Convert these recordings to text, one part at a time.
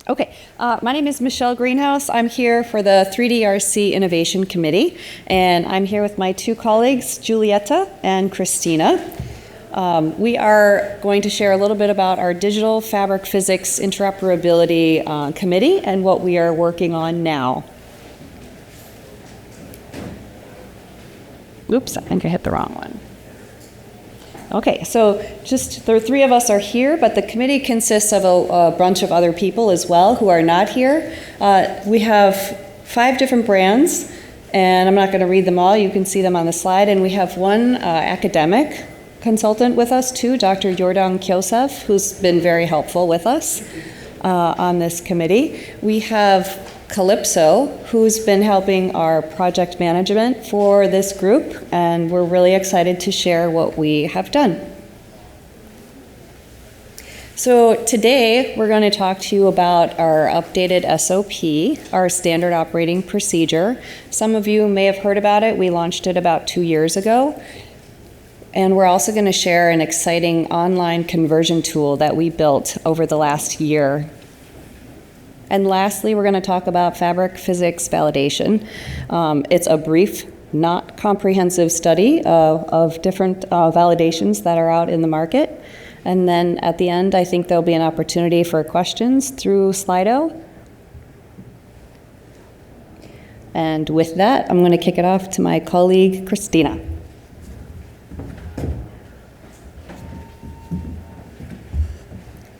Okay, my name is Michelle Greenhouse. I'm here for the 3DRC Innovation Committee, and I'm here with my two colleagues, Julieta and Christina. We are going to share a little bit about our digital fabric physics interoperability committee and what we are working on now. Oops, I think I hit the wrong one. Okay, so just the three of us are here, but the committee consists of a bunch of other people as well who are not here. We have 5 different brands, and I'm not going to read them all. You can see them on the slide. And we have one academic consultant with us too, Dr. Jordan Kyosev, who's been very helpful with us on this committee. We have Calypso, who's been helping our project management for this group, and we're really excited to share what we have done. So today, we're going to talk to you about our updated SOP, our standard operating procedure. Some of you may have heard about it. We launched it about 2 years ago. And we're also going to share an exciting online conversion tool that we built over the last year. And lastly, we're going to talk about fabric physics validation. It's a brief, not comprehensive study of different validations that are out in the market. And then at the end, I think there'll be an opportunity for questions through Slido. And with that, I'm going to kick it off to my colleague, Christina.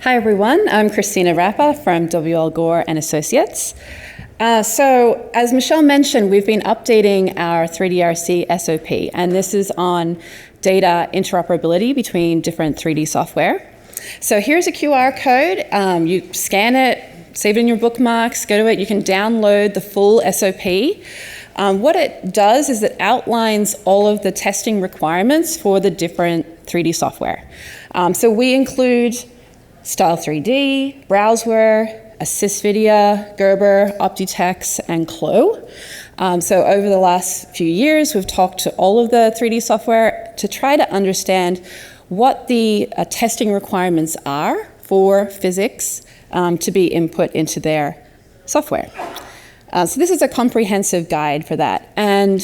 Hi everyone, I'm Christina Rappa from W.L. Gore and Associates. So as Michelle mentioned, we've been updating our 3DRC SOP, and this is on data interoperability between different 3D software. So here's a QR code. You scan it, save it in your bookmarks, go to it. You can download the full SOP. What it does is it outlines all of the testing requirements for the different 3D software. So we include Style3D, Browseware, Assistvidia, Gerber, Optitex, and Clo. So over the last few years, we've talked to all of the 3D software to try to understand what the testing requirements are for physics to be input into their software. So this is a comprehensive guide for that. And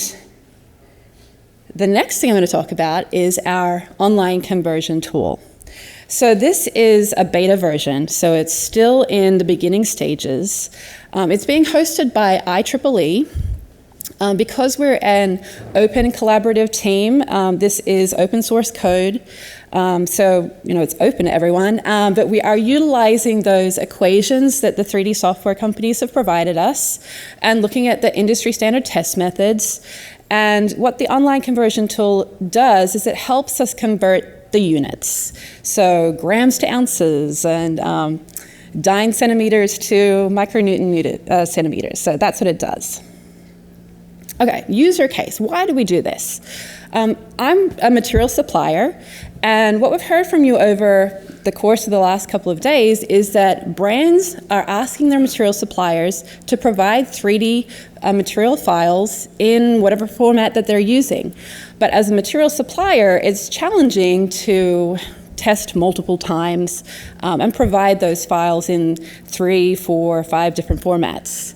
the next thing I'm going to talk about is our online conversion tool. So this is a beta version, so it's still in the beginning stages. It's being hosted by IEEE. Because we're an open collaborative team, this is open source code, so it's open to everyone, but we are utilizing those equations that the 3D software companies have provided us and looking at the industry standard test methods. And what the online conversion tool does is it helps us convert the units, so grams to ounces and dyne centimeters to micronewton centimeters. So that's what it does. Okay, user case. Why do we do this? I'm a material supplier, and what we've heard from you over the course of the last couple of days is that brands are asking their material suppliers to provide 3D material files in whatever format that they're using. But as a material supplier, it's challenging to test multiple times and provide those files in 3, 4, 5 different formats.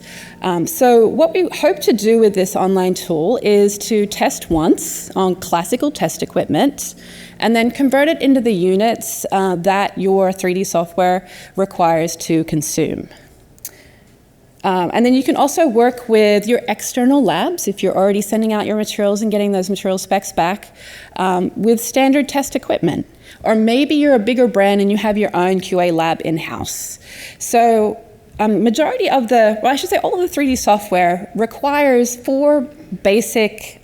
So what we hope to do with this online tool is to test once on classical test equipment and then convert it into the units that your 3D software requires to consume. And then you can also work with your external labs if you're already sending out your materials and getting those material specs back with standard test equipment. Or maybe you're a bigger brand and you have your own QA lab in-house. So majority of all of the 3D software requires 4 basic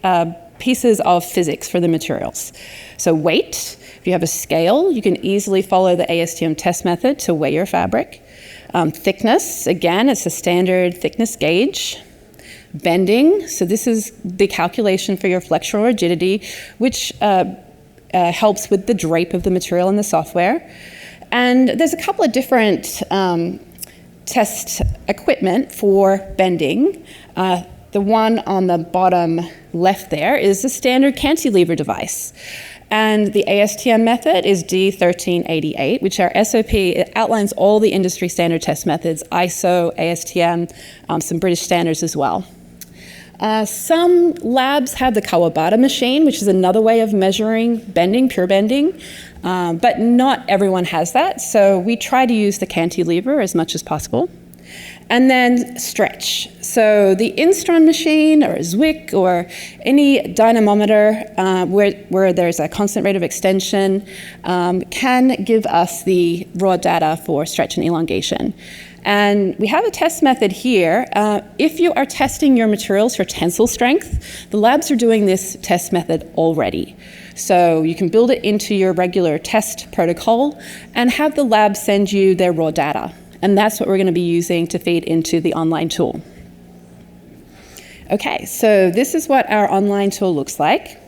pieces of physics for the materials. So weight, if you have a scale, you can easily follow the ASTM test method to weigh your fabric. Thickness, again, it's a standard thickness gauge. Bending, so this is the calculation for your flexural rigidity, which helps with the drape of the material in the software. And there's a couple of different test equipment for bending. The one on the bottom left there is a standard cantilever device. And the ASTM method is D1388, which our SOP, it outlines all the industry standard test methods, ISO, ASTM, some British standards as well. Some labs have the Kawabata machine, which is another way of measuring bending, pure bending, but not everyone has that, so we try to use the cantilever as much as possible. And then stretch. So the Instron machine or a Zwick or any dynamometer where there's a constant rate of extension can give us the raw data for stretch and elongation. And we have a test method here. If you are testing your materials for tensile strength, the labs are doing this test method already. So you can build it into your regular test protocol and have the lab send you their raw data. And that's what we're going to be using to feed into the online tool. Okay, so this is what our online tool looks like.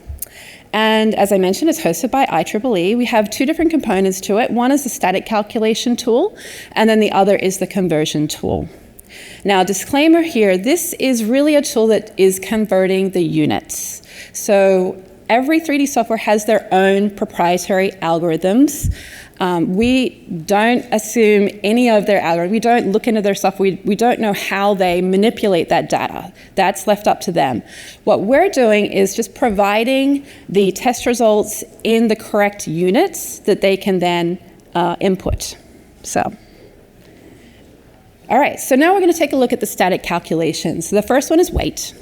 And as I mentioned, it's hosted by IEEE. We have two different components to it. One is the static calculation tool, and then the other is the conversion tool. Now, disclaimer here, this is really a tool that is converting the units. So every 3D software has their own proprietary algorithms. We don't assume any of their algorithms. We don't look into their software. We don't know how they manipulate that data. That's left up to them. What we're doing is just providing the test results in the correct units that they can then input. All right, so now we're going to take a look at the static calculations. So the first one is weight.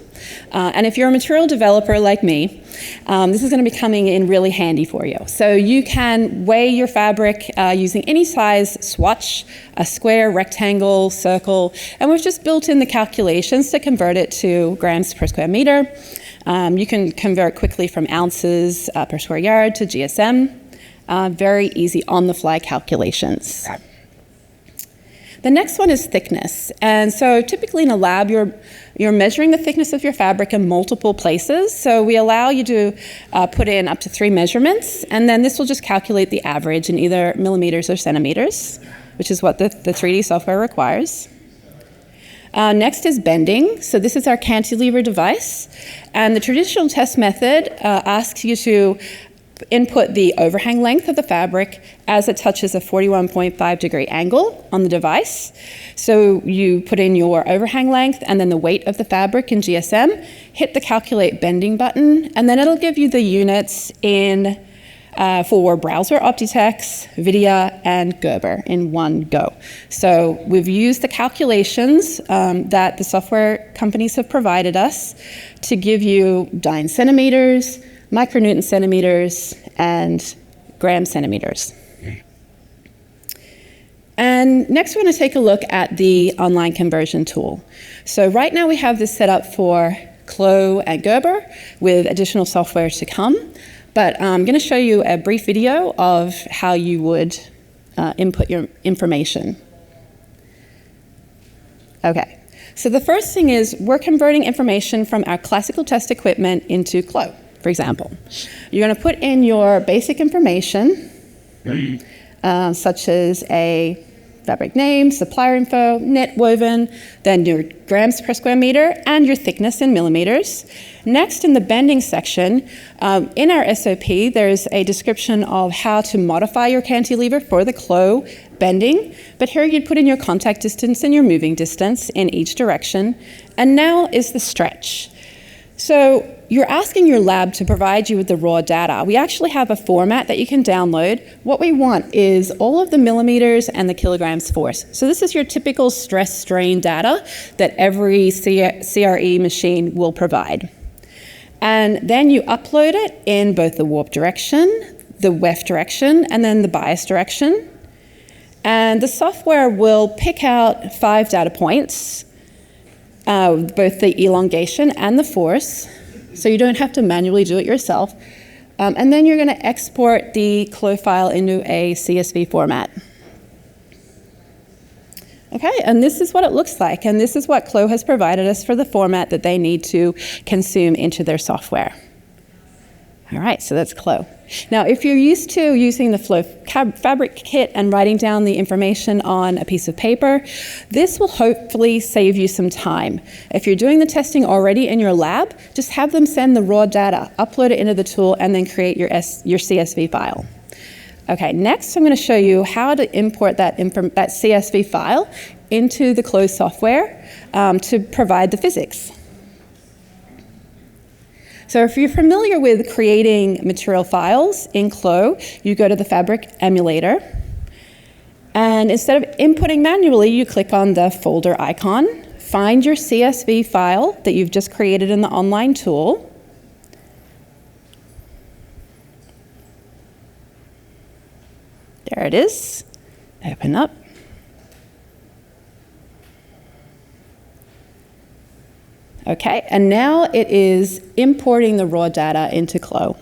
And if you're a material developer like me, this is going to be coming in really handy for you. So you can weigh your fabric using any size swatch, a square, rectangle, circle, and we've just built in the calculations to convert it to grams per square meter. You can convert quickly from ounces per square yard to GSM. Very easy on-the-fly calculations. The next one is thickness. And so typically in a lab, you're measuring the thickness of your fabric in multiple places. So we allow you to put in up to 3 measurements, and then this will just calculate the average in either millimeters or centimeters, which is what the 3D software requires. Next is bending. So this is our cantilever device. And the traditional test method asks you to input the overhang length of the fabric as it touches a 41.5 degree angle on the device. So you put in your overhang length and then the weight of the fabric in GSM, hit the calculate bending button, and then it'll give you the units in for browser, Optitex, Vidia, and Gerber in one go. So we've used the calculations that the software companies have provided us to give you dyne centimeters, micronewton centimeters, and gram centimeters. And next we're going to take a look at the online conversion tool. So right now we have this set up for Clo and Gerber with additional software to come, but I'm going to show you a brief video of how you would input your information. Okay, so the first thing is we're converting information from our classical test equipment into Clo. For example, you're going to put in your basic information, such as a fabric name, supplier info, net woven, then your grams per square meter, and your thickness in millimeters. Next, in the bending section, in our SOP, there's a description of how to modify your cantilever for the Clo bending, but here you'd put in your contact distance and your moving distance in each direction. And now is the stretch. So you're asking your lab to provide you with the raw data. We actually have a format that you can download. What we want is all of the millimeters and the kilograms force. So this is your typical stress strain data that every CRE machine will provide. And then you upload it in both the warp direction, the weft direction, and then the bias direction. And the software will pick out 5 data points, both the elongation and the force, so you don't have to manually do it yourself. And then you're going to export the Clo file into a CSV format. Okay, and this is what it looks like, and this is what Clo has provided us for the format that they need to consume into their software. All right, so that's Clo. Now, if you're used to using the Flow Fabric Kit and writing down the information on a piece of paper, this will hopefully save you some time. If you're doing the testing already in your lab, just have them send the raw data, upload it into the tool, and then create your CSV file. Okay, next I'm going to show you how to import that CSV file into the Clo software to provide the physics. So if you're familiar with creating material files in Clo, you go to the Fabric emulator, and instead of inputting manually, you click on the folder icon, find your CSV file that you've just created in the online tool, there it is, open up. Okay, and now it is importing the raw data into Clo.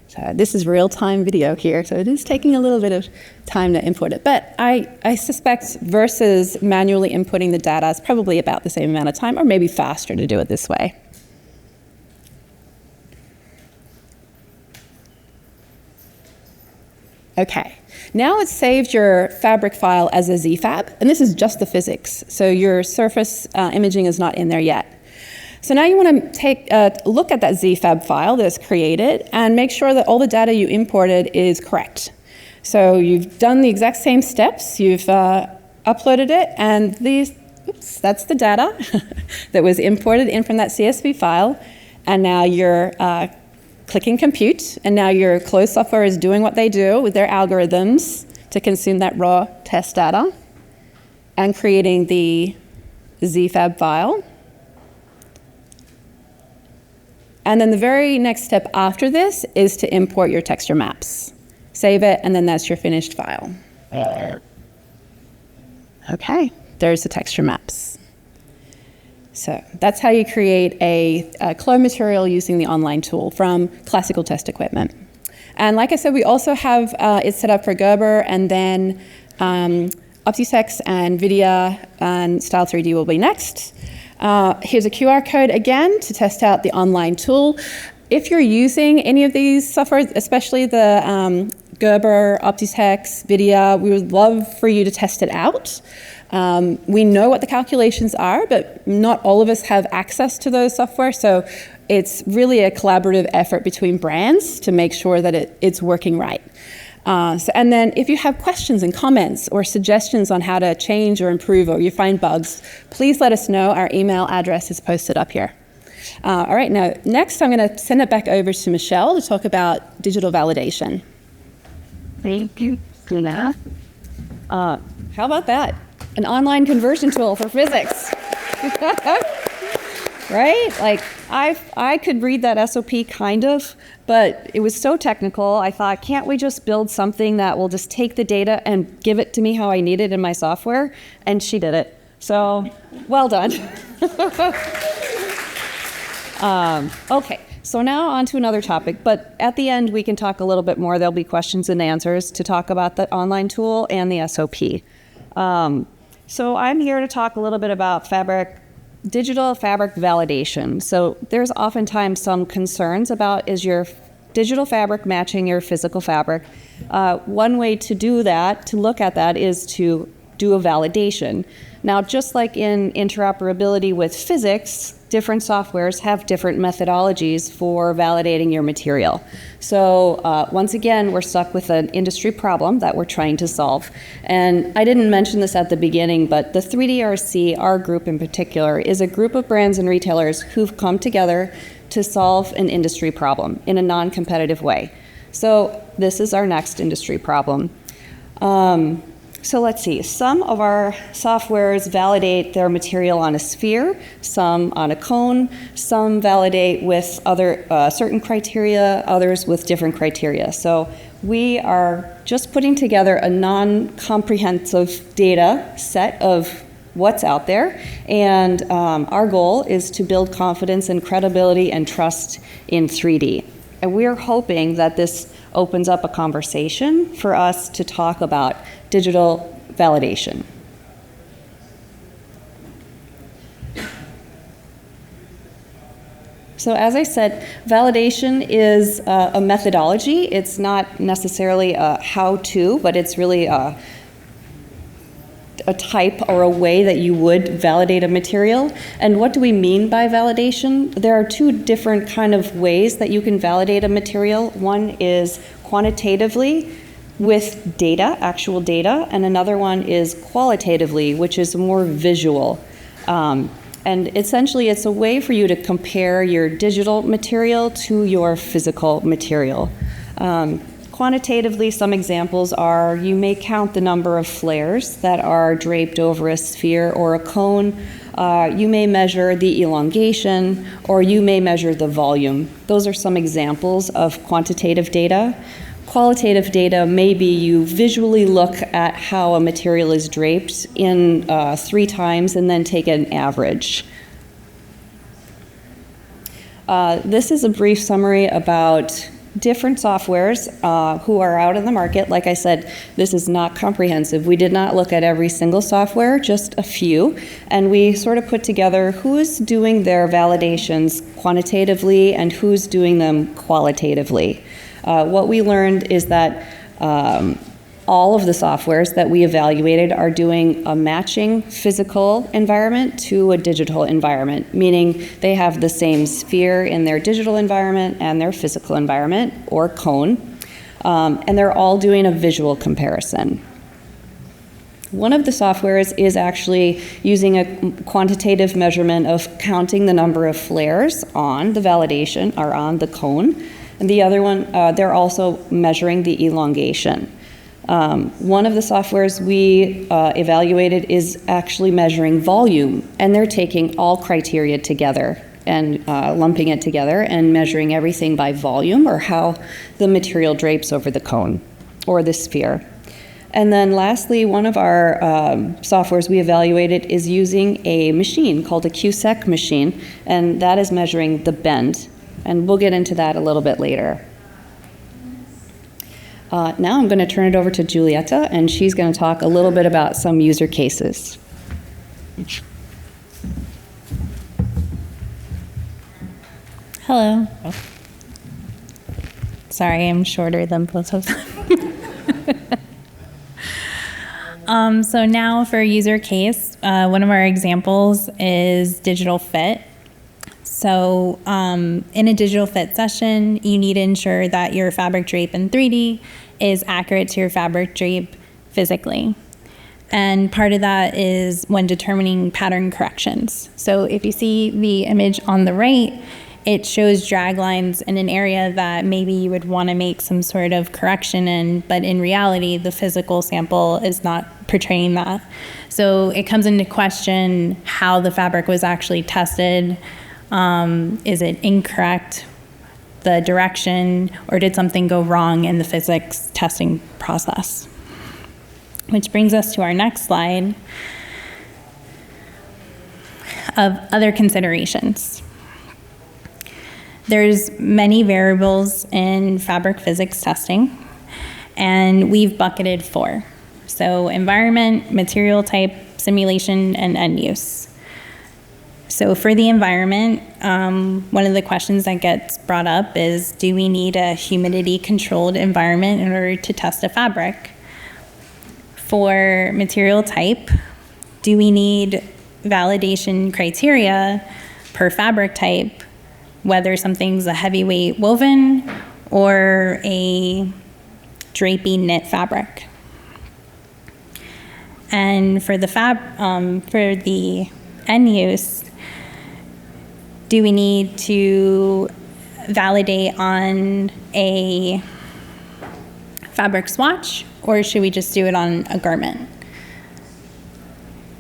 So this is real-time video here, so it is taking a little bit of time to import it. But I suspect versus manually inputting the data, it's probably about the same amount of time, or maybe faster to do it this way. Okay, now it's saved your fabric file as a ZFab, and this is just the physics, so your surface imaging is not in there yet. So now you want to take a look at that ZFab file that's created and make sure that all the data you imported is correct. So you've done the exact same steps, you've uploaded it, and that's the data that was imported in from that CSV file, and now you're clicking compute, and now your Clo software is doing what they do with their algorithms to consume that raw test data and creating the ZFab file. And then the very next step after this is to import your texture maps. Save it, and then that's your finished file. Okay, there's the texture maps. So that's how you create a Clo material using the online tool from classical test equipment. And like I said, we also have it set up for Gerber, and then OptiSex and Vidya and Style3D will be next. Here's a QR code again to test out the online tool. If you're using any of these software, especially the Gerber, OptiSex, Vidya, we would love for you to test it out. We know what the calculations are, but not all of us have access to those software, so it's really a collaborative effort between brands to make sure that it's working right. And then if you have questions and comments or suggestions on how to change or improve, or you find bugs, please let us know. Our email address is posted up here. All right, now next I'm going to send it back over to Michelle to talk about digital validation. Thank you, Luna. How about that? An online conversion tool for physics. Right? Like, I could read that SOP kind of, but it was so technical, I thought, can't we just build something that will just take the data and give it to me how I need it in my software? And she did it. So, well done. Okay, so now on to another topic, but at the end we can talk a little bit more. There'll be questions and answers to talk about the online tool and the SOP. So I'm here to talk a little bit about digital fabric validation. So there's oftentimes some concerns about, is your digital fabric matching your physical fabric? One way to do that, to look at that, is to do a validation. Now, just like in interoperability with physics, different softwares have different methodologies for validating your material. So once again, we're stuck with an industry problem that we're trying to solve. And I didn't mention this at the beginning, but the 3DRC, our group in particular, is a group of brands and retailers who've come together to solve an industry problem in a non-competitive way. So this is our next industry problem. So let's see, some of our softwares validate their material on a sphere, some on a cone, some validate with other certain criteria, others with different criteria. So we are just putting together a non-comprehensive data set of what's out there, and our goal is to build confidence and credibility and trust in 3D. And we're hoping that this opens up a conversation for us to talk about digital validation. So as I said, validation is a methodology. It's not necessarily a how-to, but it's really a type or a way that you would validate a material. And what do we mean by validation? There are two different kind of ways that you can validate a material. One is quantitatively with data, actual data, and another one is qualitatively, which is more visual. And essentially, it's a way for you to compare your digital material to your physical material. Quantitatively, some examples are you may count the number of flares that are draped over a sphere or a cone. You may measure the elongation, or you may measure the volume. Those are some examples of quantitative data. Qualitative data, maybe you visually look at how a material is draped in 3 times and then take an average. This is a brief summary about different softwares who are out in the market. Like I said, this is not comprehensive. We did not look at every single software, just a few, and we sort of put together who's doing their validations quantitatively and who's doing them qualitatively. What we learned is that all of the softwares that we evaluated are doing a matching physical environment to a digital environment, meaning they have the same sphere in their digital environment and their physical environment, or cone, and they're all doing a visual comparison. One of the softwares is actually using a quantitative measurement of counting the number of flares on the validation, or on the cone, and the other one, they're also measuring the elongation. One of the softwares we evaluated is actually measuring volume, and they're taking all criteria together and lumping it together and measuring everything by volume, or how the material drapes over the cone or the sphere. And then lastly, one of our softwares we evaluated is using a machine called a QSEC machine, and that is measuring the bend. And we'll get into that a little bit later. Now I'm going to turn it over to Giulietta, and she's going to talk a little bit about some user cases. Hello. Sorry, I'm shorter than both of them. So now for a user case, one of our examples is digital fit. So in a digital fit session, you need to ensure that your fabric drape in 3D is accurate to your fabric drape physically. And part of that is when determining pattern corrections. So if you see the image on the right, it shows drag lines in an area that maybe you would want to make some sort of correction in, but in reality, the physical sample is not portraying that. So it comes into question how the fabric was actually tested. Is it incorrect, the direction, or did something go wrong in the physics testing process? Which brings us to our next slide of other considerations. There's many variables in fabric physics testing, and we've bucketed 4. So environment, material type, simulation, and end use. So for the environment, one of the questions that gets brought up is, do we need a humidity-controlled environment in order to test a fabric? For material type, do we need validation criteria per fabric type, whether something's a heavyweight woven or a drapey knit fabric? And for the for the end use, do we need to validate on a fabric swatch, or should we just do it on a garment?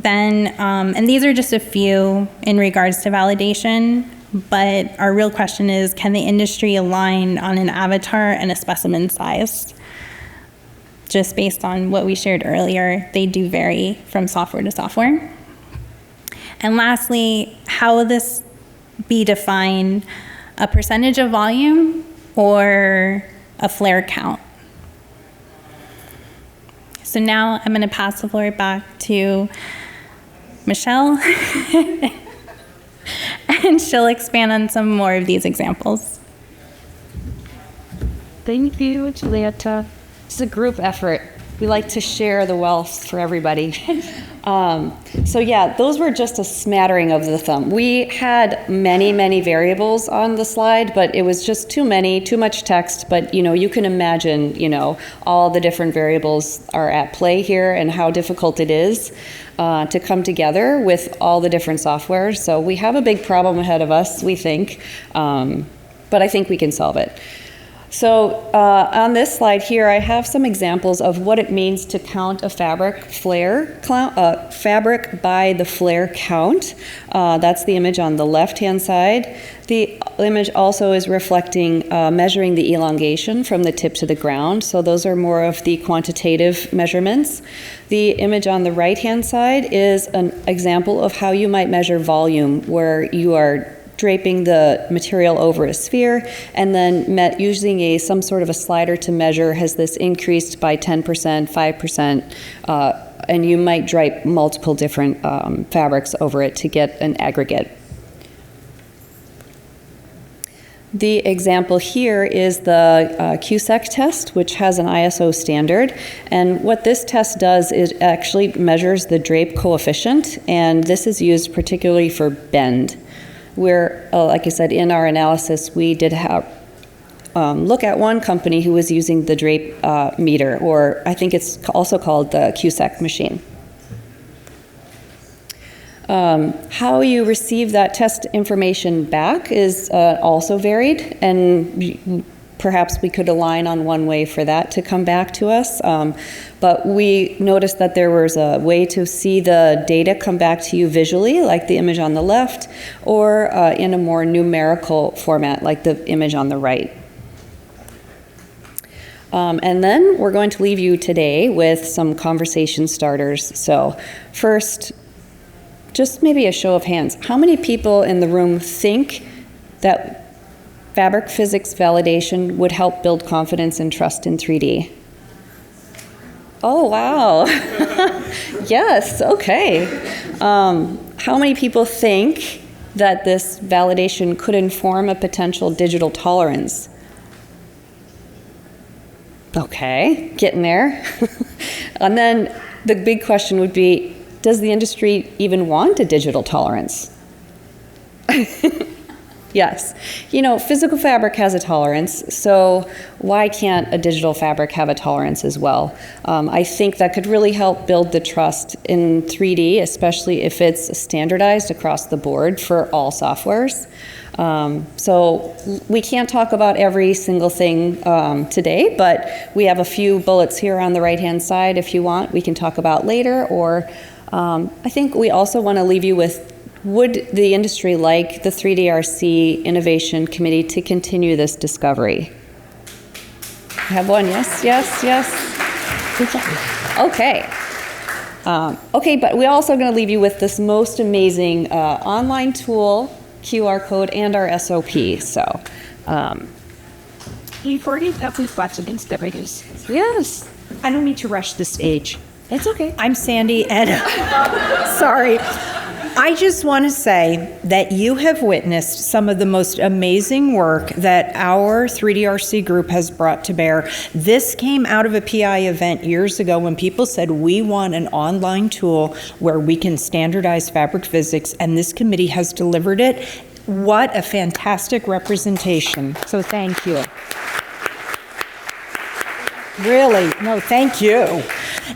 Then, and these are just a few in regards to validation, but our real question is, can the industry align on an avatar and a specimen size? Just based on what we shared earlier, they do vary from software to software. And lastly, how will this be defined, a percentage of volume or a flare count? So now I'm going to pass the floor back to Michelle. and she'll expand on some more of these examples. Thank you, Julieta. It's a group effort. We like to share the wealth for everybody. So yeah, those were just a smattering of the thumb. We had many, many variables on the slide, but it was just too many, too much text. But you can imagine, all the different variables are at play here and how difficult it is to come together with all the different softwares. So we have a big problem ahead of us, we think, but I think we can solve it. So on this slide here, I have some examples of what it means to count a fabric by the flare count. That's the image on the left-hand side. The image also is reflecting measuring the elongation from the tip to the ground. So those are more of the quantitative measurements. The image on the right-hand side is an example of how you might measure volume, where you are draping the material over a sphere, and then using some sort of a slider to measure, has this increased by 10%, 5%, and you might drape multiple different fabrics over it to get an aggregate. The example here is the QSEC test, which has an ISO standard. And what this test does is actually measures the drape coefficient, and this is used particularly for bend. Where, like I said, in our analysis, we did have look at one company who was using the drape meter, or I think it's also called the QSEC machine. How you receive that test information back is also varied, and perhaps we could align on one way for that to come back to us. But we noticed that there was a way to see the data come back to you visually, like the image on the left, or in a more numerical format, like the image on the right. And then we're going to leave you today with some conversation starters. So first, just maybe a show of hands. How many people in the room think that fabric physics validation would help build confidence and trust in 3D? Oh, wow. Yes, okay. How many people think that this validation could inform a potential digital tolerance? Okay, getting there. And then the big question would be, does the industry even want a digital tolerance? Yes. Physical fabric has a tolerance, so why can't a digital fabric have a tolerance as well? I think that could really help build the trust in 3D, especially if it's standardized across the board for all softwares. So we can't talk about every single thing today, but we have a few bullets here on the right-hand side if you want. We can talk about later, or I think we also want to leave you with, would the industry like the 3DRC Innovation Committee to continue this discovery? I have one, yes, yes, yes. Okay. Okay, but we're also going to leave you with this most amazing online tool, QR code, and our SOP. So, You've already have these questions, yes. I don't need to rush the stage. It's okay. I'm Sandy, and sorry. I just want to say that you have witnessed some of the most amazing work that our 3DRC group has brought to bear. This came out of a PI event years ago when people said, we want an online tool where we can standardize fabric physics, and this committee has delivered it. What a fantastic representation. So thank you. Really, no, thank you.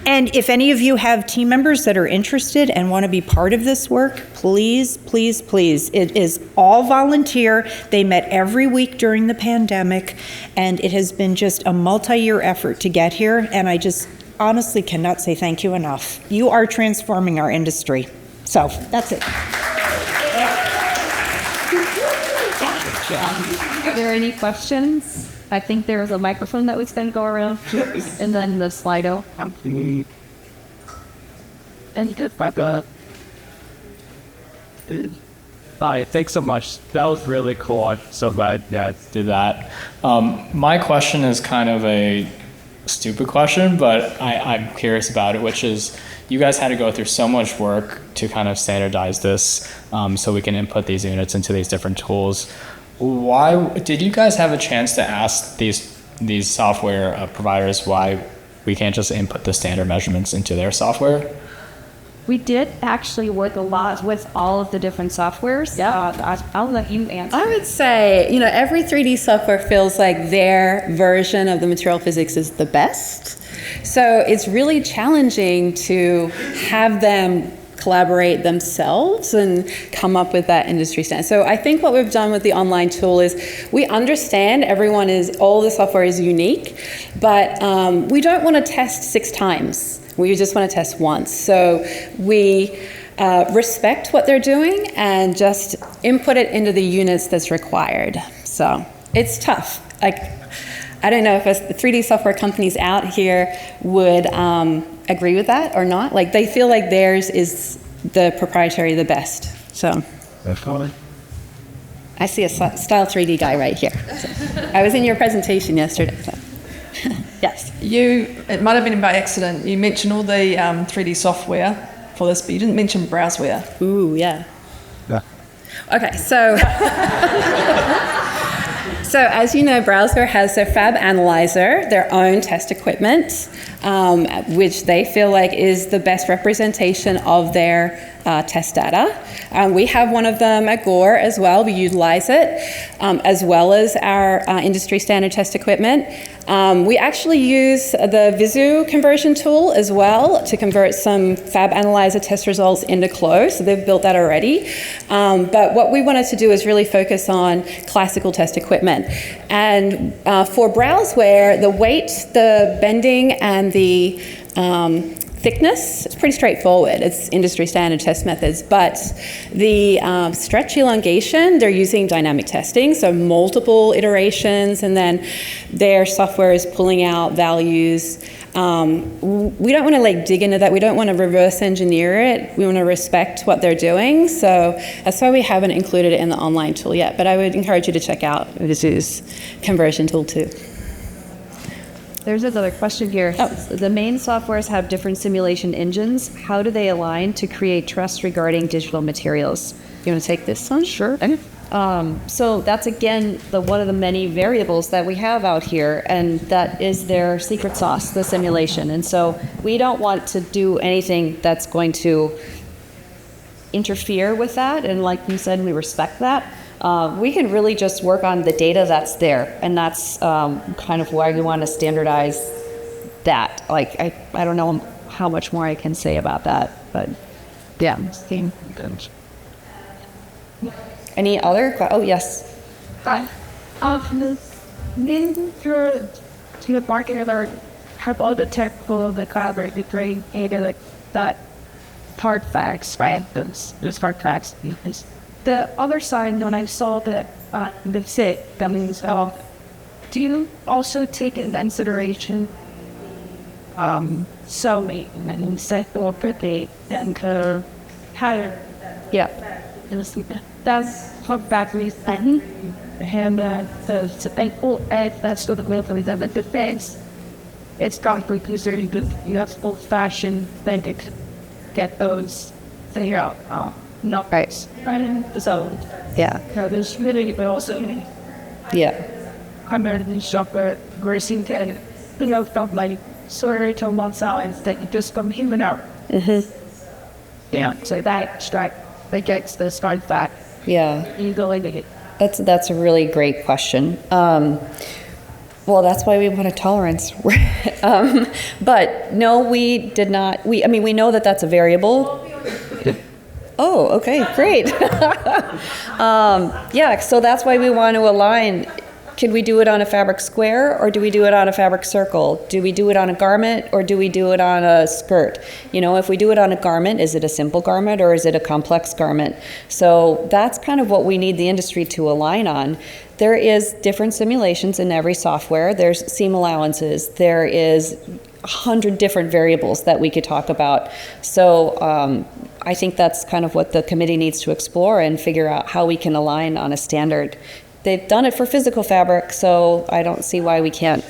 And if any of you have team members that are interested and want to be part of this work, please, please, please. It is all volunteer. They met every week during the pandemic, and it has been just a multi-year effort to get here, and I just honestly cannot say thank you enough. You are transforming our industry. So, that's it. Are there any questions? I think there was a microphone that was going to go around, and then the Slido. Hi, thanks so much. That was really cool. I'm so glad you guys did that. My question is kind of a stupid question, but I'm curious about it, which is you guys had to go through so much work to kind of standardize this so we can input these units into these different tools. Why did you guys have a chance to ask these software providers why we can't just input the standard measurements into their software? We did actually work a lot with all of the different softwares. Yeah. I'll let you answer. I would say, every 3D software feels like their version of the material physics is the best. So it's really challenging to have them collaborate themselves and come up with that industry standard. So I think what we've done with the online tool is we understand all the software is unique, but we don't want to test 6 times. We just want to test once. So we respect what they're doing and just input it into the units that's required. So it's tough. I don't know if the 3D software companies out here would agree with that or not. They feel like theirs is the proprietary, the best. So I see a Style 3D guy right here. So, I was in your presentation yesterday. So. Yes. It might have been by accident. You mentioned all the 3D software for this, but you didn't mention browseware. Ooh, yeah. Yeah. Okay, so so as you know, Browseware has their Fab Analyzer, their own test equipment, which they feel like is the best representation of their test data. We have one of them at Gore as well. We utilize it, as well as our industry standard test equipment. We actually use the Visu conversion tool as well to convert some Fab Analyzer test results into closed. So they've built that already. But what we wanted to do is really focus on classical test equipment. And for Browseware, the weight, the bending, and the thickness, it's pretty straightforward. It's industry standard test methods. But the stretch elongation, they're using dynamic testing, so multiple iterations, and then their software is pulling out values. We don't want to dig into that. We don't want to reverse engineer it. We want to respect what they're doing. So that's why we haven't included it in the online tool yet. But I would encourage you to check out Visu's conversion tool too. There's another question here. Oh. The main softwares have different simulation engines. How do they align to create trust regarding digital materials? You want to take this one? Sure. So that's, again, one of the many variables that we have out here, and that is their secret sauce, the simulation. And so we don't want to do anything that's going to interfere with that. And like you said, we respect that. We can really just work on the data that's there, and that's kind of why we want to standardize that. I don't know how much more I can say about that, but yeah. Any other? Oh, yes. To the market or have all the technical, the collaborate between that hard facts, right? Those hard facts. The other side, when I saw the fit, that means, do you also take into consideration sewing and set or pretty and higher? Yeah. That's what factories and the thankful that's sort of way that the defense. It's probably considered good. You have old fashioned thing to get those thing out. Not right. So yeah. There's really also primarily shopper racing and from sorry to one side that just from human out. Yeah. So that strike that gets the start back. Yeah. You go into it. That's a really great question. Well, that's why we want a tolerance. But no, we did not. We know that that's a variable. Oh, okay, great. Yeah, so that's why we want to align. Could we do it on a fabric square, or do we do it on a fabric circle? Do we do it on a garment, or do we do it on a skirt? If we do it on a garment, is it a simple garment, or is it a complex garment? So that's kind of what we need the industry to align on. There is different simulations in every software. There's seam allowances. There is 100 different variables that we could talk about. So I think that's kind of what the committee needs to explore and figure out how we can align on a standard. They've done it for physical fabric, so I don't see why we can't.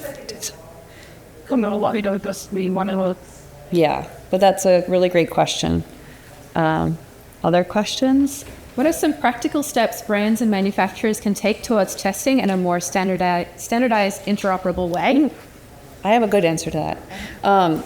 come on, why don't just be one of us? Yeah, but that's a really great question. Other questions? What are some practical steps brands and manufacturers can take towards testing in a more standardized interoperable way? I have a good answer to that.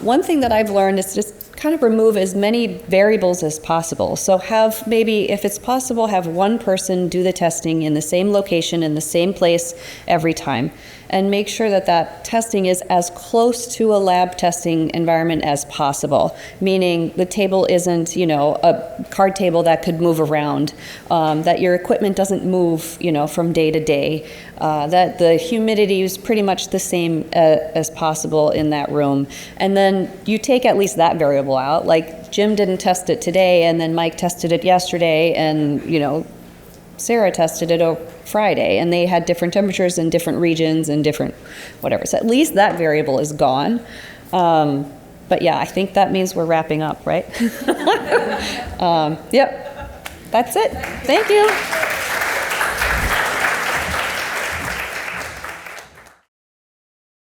One thing that I've learned is just kind of remove as many variables as possible. So have maybe, if it's possible, have one person do the testing in the same location, in the same place every time. And make sure that that testing is as close to a lab testing environment as possible. Meaning the table isn't, a card table that could move around, that your equipment doesn't move, from day to day, that the humidity is pretty much the same as possible in that room. And then you take at least that variable out. Like Jim didn't test it today, and then Mike tested it yesterday, and, Sarah tested it Friday, and they had different temperatures in different regions and different whatever. So at least that variable is gone. But yeah, I think that means we're wrapping up, right? Yep, that's it. Thank you.